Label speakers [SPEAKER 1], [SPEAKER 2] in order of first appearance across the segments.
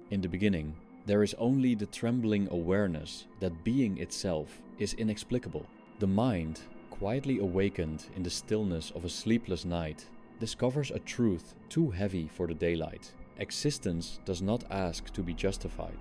[SPEAKER 1] In the beginning, there is only the trembling awareness that being itself is inexplicable. The mind, quietly awakened in the stillness of a sleepless night, discovers a truth too heavy for the daylight. Existence does not ask to be justified.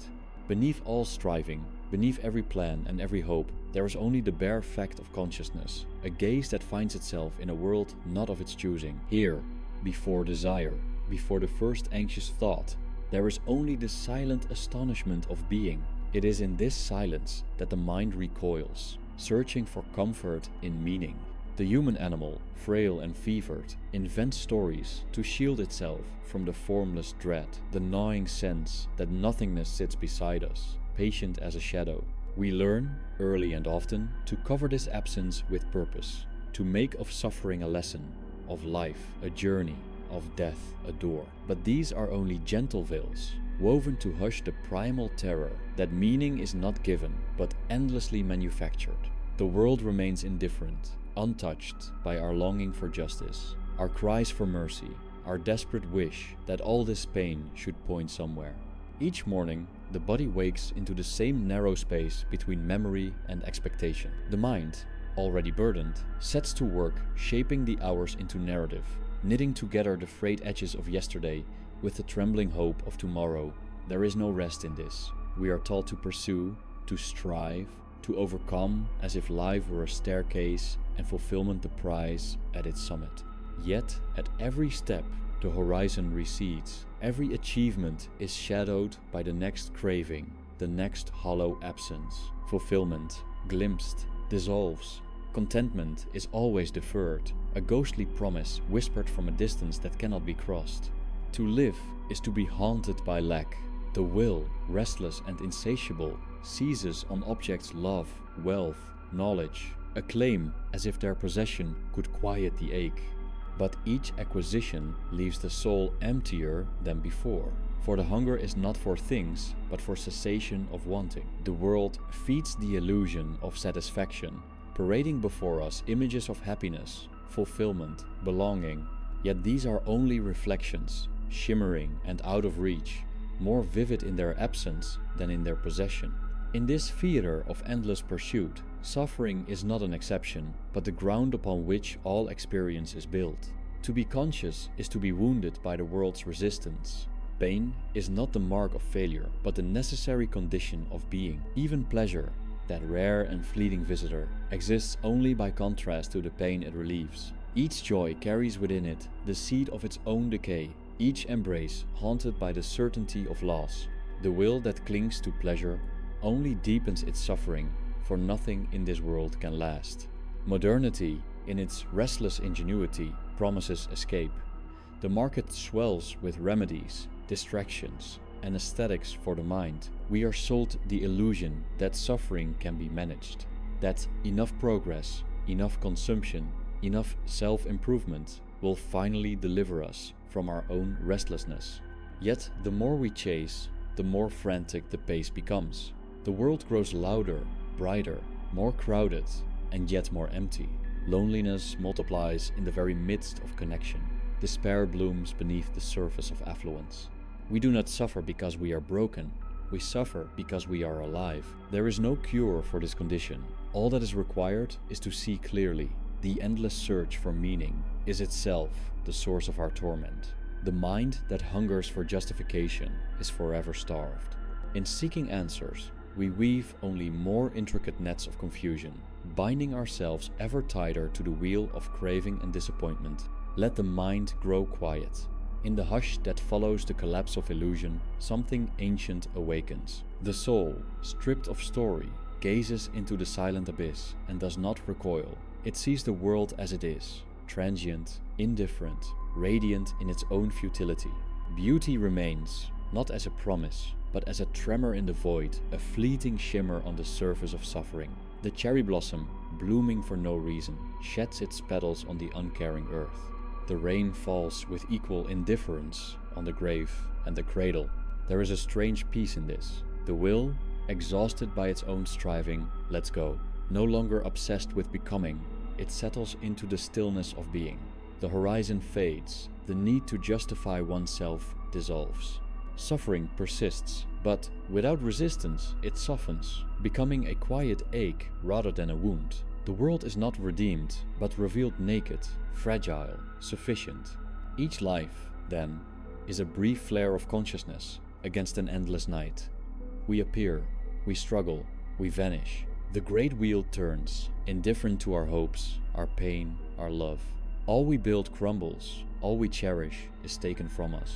[SPEAKER 1] Beneath all striving, beneath every plan and every hope, there is only the bare fact of consciousness, a gaze that finds itself in a world not of its choosing. Here, before desire, before the first anxious thought, there is only the silent astonishment of being. It is in this silence that the mind recoils, searching for comfort in meaning. The human animal, frail and fevered, invents stories to shield itself from the formless dread, the gnawing sense that nothingness sits beside us, patient as a shadow. We learn, early and often, to cover this absence with purpose, to make of suffering a lesson, of life a journey, of death a door. But these are only gentle veils, woven to hush the primal terror that meaning is not given, but endlessly manufactured. The world remains indifferent, untouched by our longing for justice, our cries for mercy, our desperate wish that all this pain should point somewhere. Each morning, the body wakes into the same narrow space between memory and expectation. The mind, already burdened, sets to work shaping the hours into narrative, knitting together the frayed edges of yesterday with the trembling hope of tomorrow. There is no rest in this. We are taught to pursue, to strive, to overcome as if life were a staircase and fulfillment the prize at its summit. Yet, at every step, the horizon recedes. Every achievement is shadowed by the next craving, the next hollow absence. Fulfillment, glimpsed, dissolves. Contentment is always deferred, a ghostly promise whispered from a distance that cannot be crossed. To live is to be haunted by lack. The will, restless and insatiable, seizes on objects love, wealth, knowledge, acclaim as if their possession could quiet the ache. But each acquisition leaves the soul emptier than before. For the hunger is not for things, but for cessation of wanting. The world feeds the illusion of satisfaction, parading before us images of happiness, fulfillment, belonging. Yet these are only reflections, shimmering and out of reach, more vivid in their absence than in their possession. In this theater of endless pursuit, suffering is not an exception, but the ground upon which all experience is built. To be conscious is to be wounded by the world's resistance. Pain is not the mark of failure, but the necessary condition of being. Even pleasure, that rare and fleeting visitor, exists only by contrast to the pain it relieves. Each joy carries within it the seed of its own decay, each embrace haunted by the certainty of loss. The will that clings to pleasure only deepens its suffering, for nothing in this world can last. Modernity, in its restless ingenuity, promises escape. The market swells with remedies, distractions, and aesthetics for the mind. We are sold the illusion that suffering can be managed, that enough progress, enough consumption, enough self-improvement will finally deliver us from our own restlessness. Yet the more we chase, the more frantic the pace becomes. The world grows louder, brighter, more crowded, and yet more empty. Loneliness multiplies in the very midst of connection. Despair blooms beneath the surface of affluence. We do not suffer because we are broken. We suffer because we are alive. There is no cure for this condition. All that is required is to see clearly. The endless search for meaning is itself the source of our torment. The mind that hungers for justification is forever starved. In seeking answers, we weave only more intricate nets of confusion, binding ourselves ever tighter to the wheel of craving and disappointment. Let the mind grow quiet. In the hush that follows the collapse of illusion, something ancient awakens. The soul, stripped of story, gazes into the silent abyss and does not recoil. It sees the world as it is, transient, indifferent, radiant in its own futility. Beauty remains, not as a promise, but as a tremor in the void, a fleeting shimmer on the surface of suffering. The cherry blossom, blooming for no reason, sheds its petals on the uncaring earth. The rain falls with equal indifference on the grave and the cradle. There is a strange peace in this. The will, exhausted by its own striving, lets go. No longer obsessed with becoming, it settles into the stillness of being. The horizon fades, the need to justify oneself dissolves. Suffering persists, but without resistance it softens, becoming a quiet ache rather than a wound. The world is not redeemed, but revealed naked, fragile, sufficient. Each life, then, is a brief flare of consciousness against an endless night. We appear, we struggle, we vanish. The great wheel turns, indifferent to our hopes, our pain, our love. All we build crumbles, all we cherish is taken from us.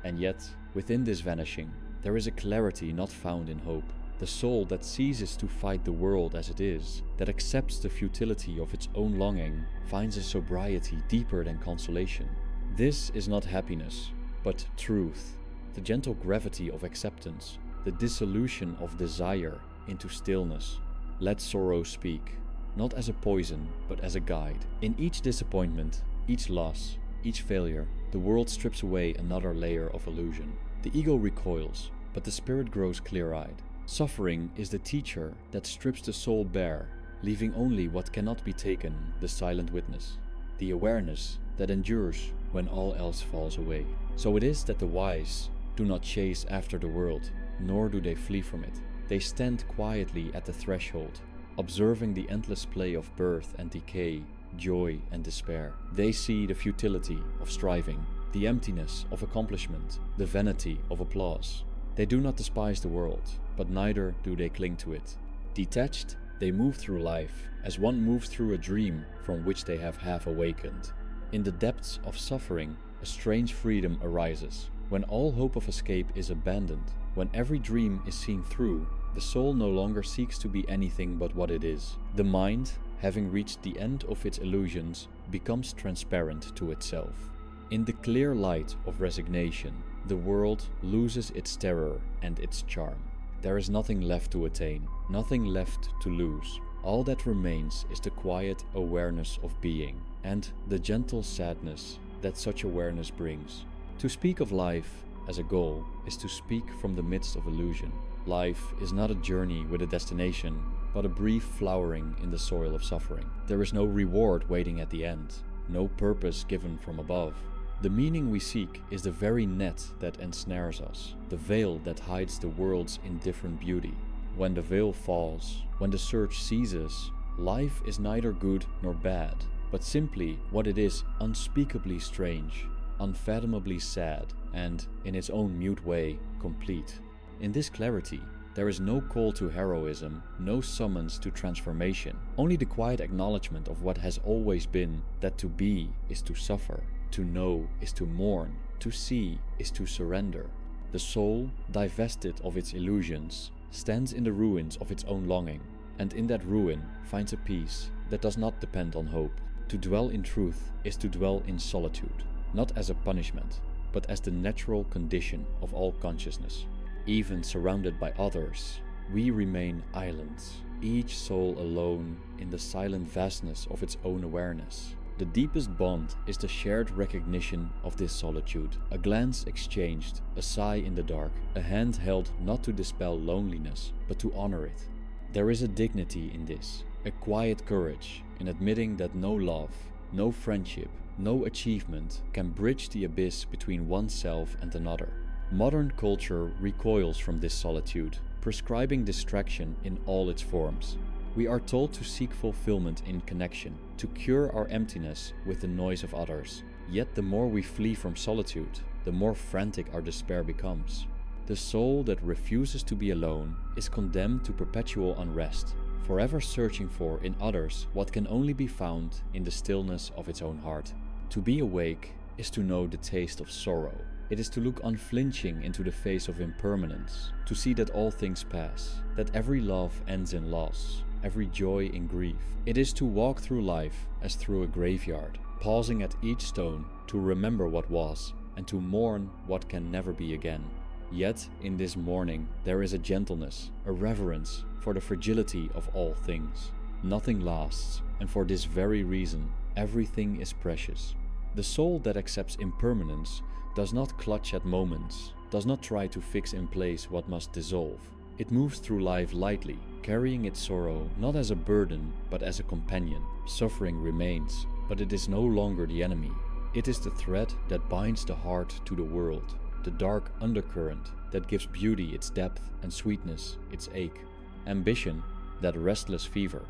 [SPEAKER 1] And yet, within this vanishing, there is a clarity not found in hope. The soul that ceases to fight the world as it is, that accepts the futility of its own longing, finds a sobriety deeper than consolation. This is not happiness, but truth, the gentle gravity of acceptance, the dissolution of desire into stillness. Let sorrow speak, not as a poison, but as a guide. In each disappointment, each loss, each failure, the world strips away another layer of illusion. The ego recoils, but the spirit grows clear-eyed. Suffering is the teacher that strips the soul bare, leaving only what cannot be taken, the silent witness, the awareness that endures when all else falls away. So it is that the wise do not chase after the world, nor do they flee from it. They stand quietly at the threshold, observing the endless play of birth and decay, joy and despair. They see the futility of striving, the emptiness of accomplishment, the vanity of applause. They do not despise the world, but neither do they cling to it. Detached, they move through life as one moves through a dream from which they have half awakened. In the depths of suffering, a strange freedom arises. When all hope of escape is abandoned, when every dream is seen through, the soul no longer seeks to be anything but what it is. The mind, having reached the end of its illusions, becomes transparent to itself. In the clear light of resignation, the world loses its terror and its charm. There is nothing left to attain, nothing left to lose. All that remains is the quiet awareness of being and the gentle sadness that such awareness brings. To speak of life as a goal is to speak from the midst of illusion. Life is not a journey with a destination, but a brief flowering in the soil of suffering. There is no reward waiting at the end, no purpose given from above. The meaning we seek is the very net that ensnares us, the veil that hides the world's indifferent beauty. When the veil falls, when the search ceases, life is neither good nor bad, but simply what it is: unspeakably strange, unfathomably sad, and, in its own mute way, complete. In this clarity, there is no call to heroism, no summons to transformation, only the quiet acknowledgement of what has always been, that to be is to suffer, to know is to mourn, to see is to surrender. The soul, divested of its illusions, stands in the ruins of its own longing, and in that ruin finds a peace that does not depend on hope. To dwell in truth is to dwell in solitude, not as a punishment, but as the natural condition of all consciousness. Even surrounded by others, we remain islands, each soul alone in the silent vastness of its own awareness. The deepest bond is the shared recognition of this solitude, a glance exchanged, a sigh in the dark, a hand held not to dispel loneliness, but to honor it. There is a dignity in this, a quiet courage in admitting that no love, no friendship, no achievement can bridge the abyss between oneself and another. Modern culture recoils from this solitude, prescribing distraction in all its forms. We are told to seek fulfillment in connection, to cure our emptiness with the noise of others. Yet the more we flee from solitude, the more frantic our despair becomes. The soul that refuses to be alone is condemned to perpetual unrest, forever searching for in others what can only be found in the stillness of its own heart. To be awake is to know the taste of sorrow. It is to look unflinching into the face of impermanence, to see that all things pass, that every love ends in loss, every joy in grief. It is to walk through life as through a graveyard, pausing at each stone to remember what was and to mourn what can never be again. Yet in this mourning there is a gentleness, a reverence for the fragility of all things. Nothing lasts, and for this very reason everything is precious. The soul that accepts impermanence does not clutch at moments, does not try to fix in place what must dissolve. It moves through life lightly, carrying its sorrow not as a burden but as a companion. Suffering remains, but it is no longer the enemy. It is the thread that binds the heart to the world, the dark undercurrent that gives beauty its depth and sweetness its ache. Ambition, that restless fever,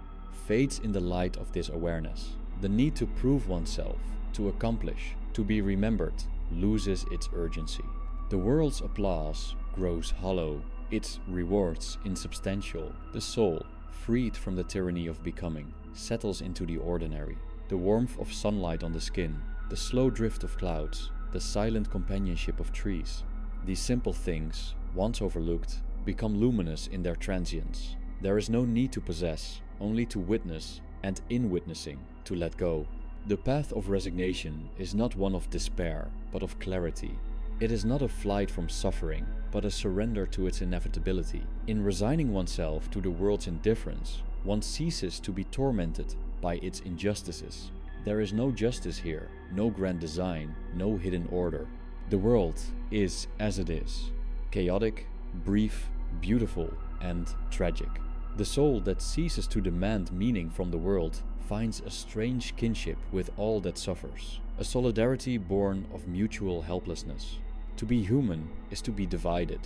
[SPEAKER 1] fades in the light of this awareness. The need to prove oneself, to accomplish, to be remembered, loses its urgency. The world's applause grows hollow, its rewards insubstantial. The soul, freed from the tyranny of becoming, settles into the ordinary. The warmth of sunlight on the skin, the slow drift of clouds, the silent companionship of trees. These simple things, once overlooked, become luminous in their transience. There is no need to possess, only to witness, and in witnessing, to let go. The path of resignation is not one of despair, but of clarity. It is not a flight from suffering, but a surrender to its inevitability. In resigning oneself to the world's indifference, one ceases to be tormented by its injustices. There is no justice here, no grand design, no hidden order. The world is as it is, chaotic, brief, beautiful, and tragic. The soul that ceases to demand meaning from the world finds a strange kinship with all that suffers, a solidarity born of mutual helplessness. To be human is to be divided.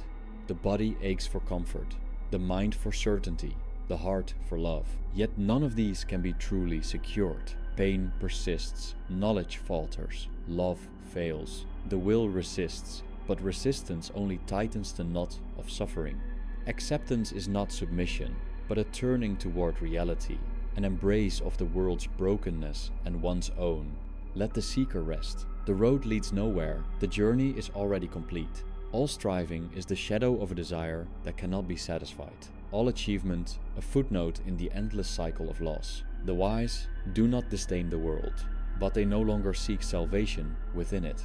[SPEAKER 1] The body aches for comfort, the mind for certainty, the heart for love. Yet none of these can be truly secured. Pain persists, knowledge falters, love fails, the will resists, but resistance only tightens the knot of suffering. Acceptance is not submission, but a turning toward reality, an embrace of the world's brokenness and one's own. Let the seeker rest. The road leads nowhere, the journey is already complete. All striving is the shadow of a desire that cannot be satisfied. All achievement, a footnote in the endless cycle of loss. The wise do not disdain the world, but they no longer seek salvation within it.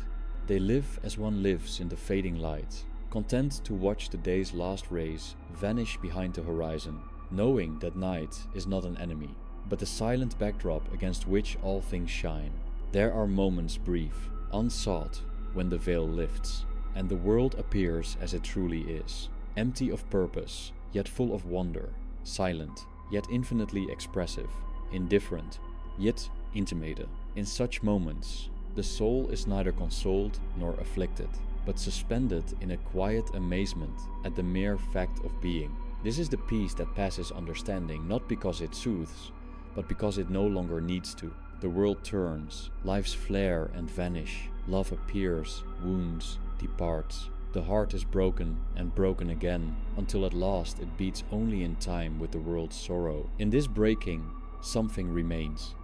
[SPEAKER 1] They live as one lives in the fading light, content to watch the day's last rays vanish behind the horizon, knowing that night is not an enemy, but the silent backdrop against which all things shine. There are moments brief, unsought, when the veil lifts, and the world appears as it truly is, empty of purpose, yet full of wonder, silent, yet infinitely expressive, indifferent, yet intimated. In such moments, the soul is neither consoled nor afflicted, but suspended in a quiet amazement at the mere fact of being. This is the peace that passes understanding, not because it soothes, but because it no longer needs to. The world turns, lives flare and vanish, love appears, wounds, departs. The heart is broken and broken again, until at last it beats only in time with the world's sorrow. In this breaking, something remains,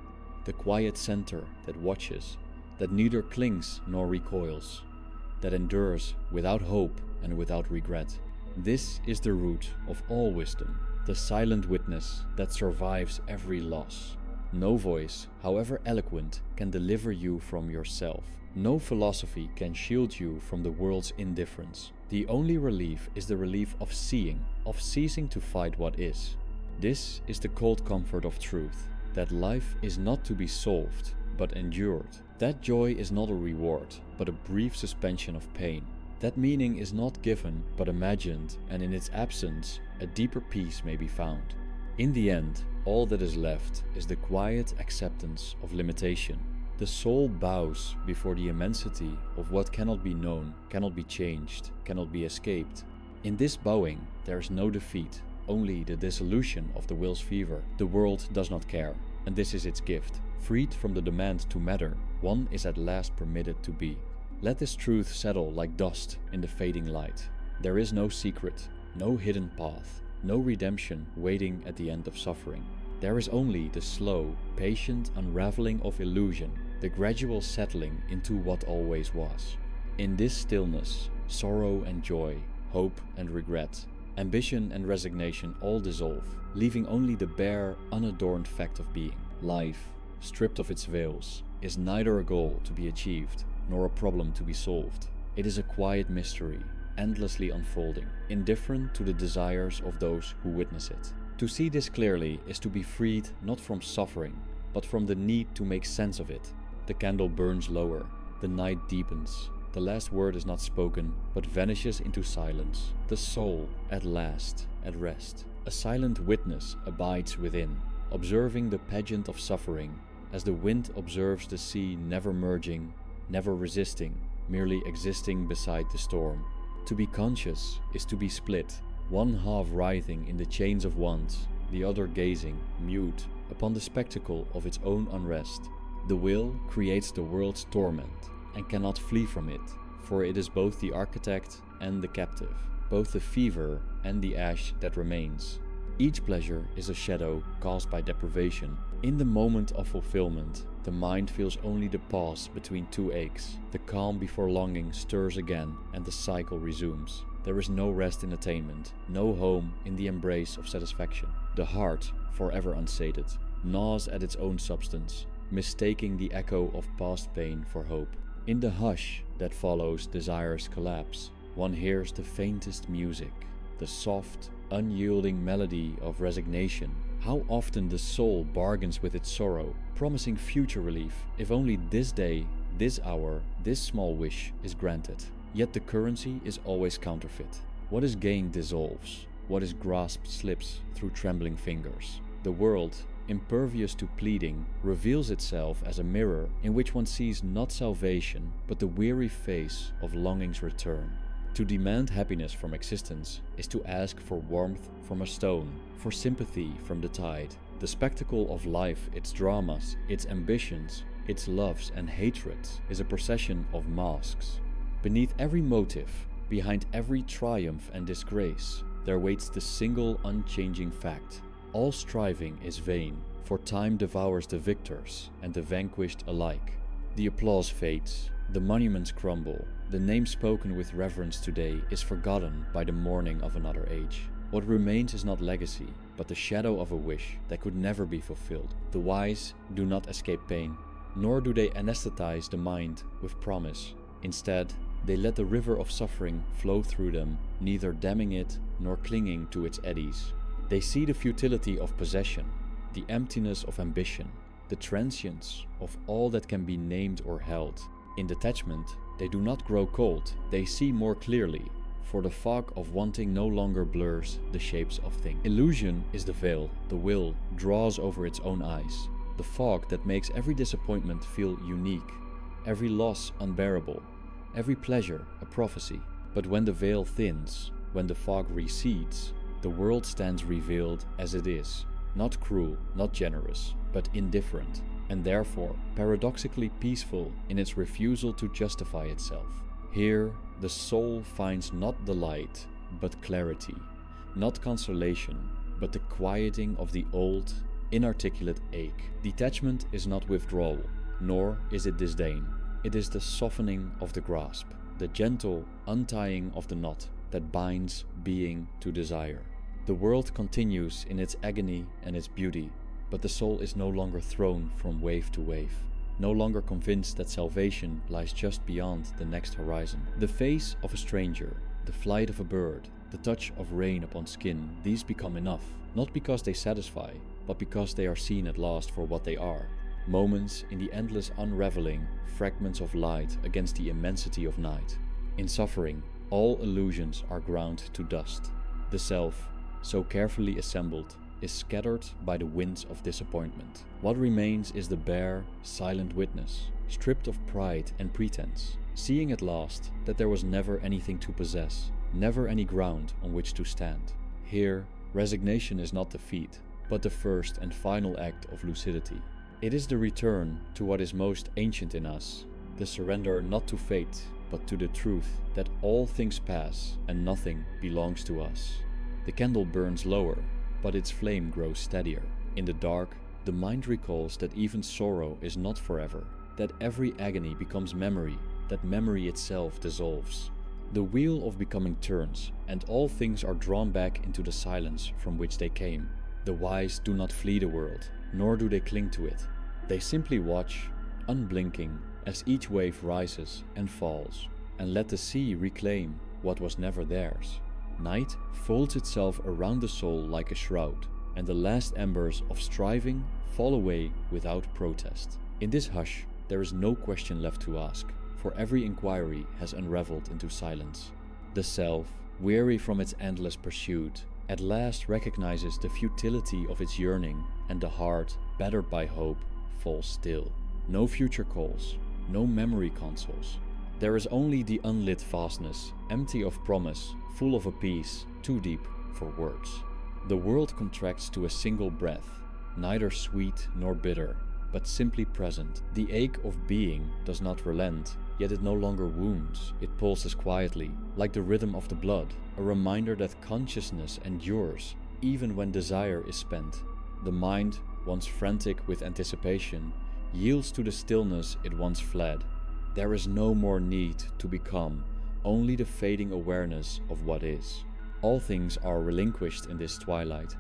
[SPEAKER 1] the quiet center that watches, that neither clings nor recoils, that endures without hope and without regret. This is the root of all wisdom, the silent witness that survives every loss. No voice, however eloquent, can deliver you from yourself. No philosophy can shield you from the world's indifference. The only relief is the relief of seeing, of ceasing to fight what is. This is the cold comfort of truth, that life is not to be solved, but endured. That joy is not a reward, but a brief suspension of pain. That meaning is not given, but imagined, and in its absence, a deeper peace may be found. In the end, all that is left is the quiet acceptance of limitation. The soul bows before the immensity of what cannot be known, cannot be changed, cannot be escaped. In this bowing, there is no defeat, only the dissolution of the will's fever. The world does not care, and this is its gift. Freed from the demand to matter, one is at last permitted to be. Let this truth settle like dust in the fading light. There is no secret, no hidden path, no redemption waiting at the end of suffering. There is only the slow, patient unraveling of illusion, the gradual settling into what always was. In this stillness, sorrow and joy, hope and regret, ambition and resignation all dissolve, leaving only the bare, unadorned fact of being. Life, stripped of its veils, is neither a goal to be achieved, nor a problem to be solved. It is a quiet mystery, endlessly unfolding, indifferent to the desires of those who witness it. To see this clearly is to be freed not from suffering, but from the need to make sense of it. The candle burns lower, the night deepens, the last word is not spoken, but vanishes into silence. The soul, at last, at rest. A silent witness abides within, observing the pageant of suffering, as the wind observes the sea never merging, never resisting, merely existing beside the storm. To be conscious is to be split, one half writhing in the chains of want, the other gazing, mute, upon the spectacle of its own unrest. The will creates the world's torment and cannot flee from it, for it is both the architect and the captive, both the fever and the ash that remains. Each pleasure is a shadow caused by deprivation. In the moment of fulfillment, the mind feels only the pause between two aches. The calm before longing stirs again, and the cycle resumes. There is no rest in attainment, no home in the embrace of satisfaction. The heart, forever unsated, gnaws at its own substance, mistaking the echo of past pain for hope. In the hush that follows desire's collapse, one hears the faintest music, the soft, unyielding melody of resignation. How often the soul bargains with its sorrow, promising future relief if only this day, this hour, this small wish is granted. Yet the currency is always counterfeit. What is gained dissolves, what is grasped slips through trembling fingers. The world, impervious to pleading, reveals itself as a mirror in which one sees not salvation, but the weary face of longing's return. To demand happiness from existence is to ask for warmth from a stone, for sympathy from the tide. The spectacle of life, its dramas, its ambitions, its loves and hatreds, is a procession of masks. Beneath every motive, behind every triumph and disgrace, there waits the single unchanging fact. All striving is vain, for time devours the victors and the vanquished alike. The applause fades, the monuments crumble, the name spoken with reverence today is forgotten by the morning of another age. What remains is not legacy, but the shadow of a wish that could never be fulfilled. The wise do not escape pain, nor do they anesthetize the mind with promise. Instead, they let the river of suffering flow through them, neither damming it nor clinging to its eddies. They see the futility of possession, the emptiness of ambition, the transience of all that can be named or held. In detachment, they do not grow cold, they see more clearly, for the fog of wanting no longer blurs the shapes of things. Illusion is the veil the will draws over its own eyes, the fog that makes every disappointment feel unique, every loss unbearable, every pleasure a prophecy. But when the veil thins, when the fog recedes, the world stands revealed as it is, not cruel, not generous, but indifferent, and therefore paradoxically peaceful in its refusal to justify itself. Here, the soul finds not the light, but clarity, not consolation, but the quieting of the old, inarticulate ache. Detachment is not withdrawal, nor is it disdain. It is the softening of the grasp, the gentle untying of the knot that binds being to desire. The world continues in its agony and its beauty, but the soul is no longer thrown from wave to wave, no longer convinced that salvation lies just beyond the next horizon. The face of a stranger, the flight of a bird, the touch of rain upon skin, these become enough, not because they satisfy, but because they are seen at last for what they are. Moments in the endless unraveling, fragments of light against the immensity of night. In suffering, all illusions are ground to dust. The self, so carefully assembled, is scattered by the winds of disappointment. What remains is the bare, silent witness, stripped of pride and pretense, seeing at last that there was never anything to possess, never any ground on which to stand. Here, resignation is not defeat, but the first and final act of lucidity. It is the return to what is most ancient in us, the surrender not to fate, but to the truth that all things pass and nothing belongs to us. The candle burns lower, but its flame grows steadier. In the dark, the mind recalls that even sorrow is not forever, that every agony becomes memory, that memory itself dissolves. The wheel of becoming turns, and all things are drawn back into the silence from which they came. The wise do not flee the world, nor do they cling to it. They simply watch, unblinking, as each wave rises and falls, and let the sea reclaim what was never theirs. Night folds itself around the soul like a shroud, and the last embers of striving fall away without protest. In this hush, there is no question left to ask, for every inquiry has unraveled into silence. The self, weary from its endless pursuit, at last recognizes the futility of its yearning, and the heart, battered by hope, falls still. No future calls, no memory consoles. There is only the unlit vastness, empty of promise, full of a peace, too deep for words. The world contracts to a single breath, neither sweet nor bitter, but simply present. The ache of being does not relent, yet it no longer wounds. It pulses quietly, like the rhythm of the blood, a reminder that consciousness endures even when desire is spent. The mind, once frantic with anticipation, yields to the stillness it once fled. There is no more need to become, only the fading awareness of what is. All things are relinquished in this twilight.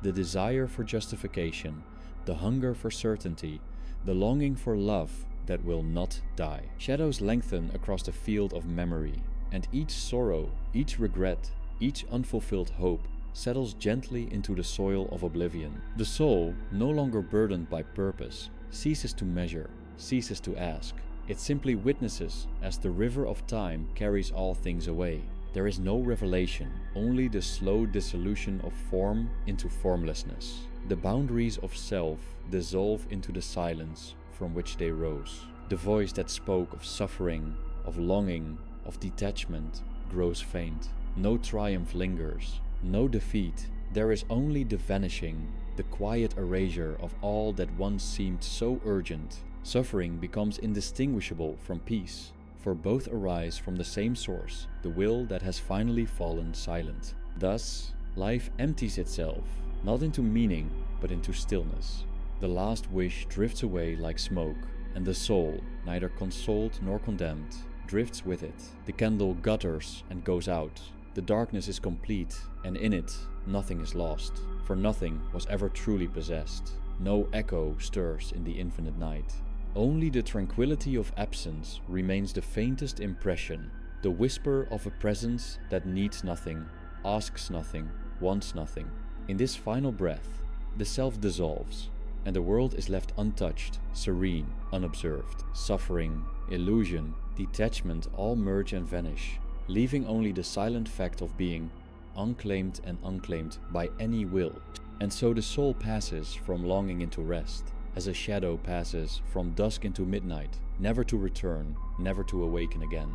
[SPEAKER 1] The desire for justification, the hunger for certainty, the longing for love that will not die. Shadows lengthen across the field of memory, and each sorrow, each regret, each unfulfilled hope settles gently into the soil of oblivion. The soul, no longer burdened by purpose, ceases to measure, ceases to ask. It simply witnesses as the river of time carries all things away. There is no revelation, only the slow dissolution of form into formlessness. The boundaries of self dissolve into the silence from which they rose. The voice that spoke of suffering, of longing, of detachment grows faint. No triumph lingers, no defeat. There is only the vanishing, the quiet erasure of all that once seemed so urgent. Suffering becomes indistinguishable from peace, for both arise from the same source, the will that has finally fallen silent. Thus, life empties itself, not into meaning, but into stillness. The last wish drifts away like smoke, and the soul, neither consoled nor condemned, drifts with it. The candle gutters and goes out. The darkness is complete, and in it, nothing is lost, for nothing was ever truly possessed. No echo stirs in the infinite night. Only the tranquility of absence remains the faintest impression, the whisper of a presence that needs nothing, asks nothing, wants nothing. In this final breath, the self dissolves, and the world is left untouched, serene, unobserved. Suffering, illusion, detachment all merge and vanish, leaving only the silent fact of being, unclaimed and unclaimed by any will. And so the soul passes from longing into rest, as a shadow passes from dusk into midnight, never to return, never to awaken again.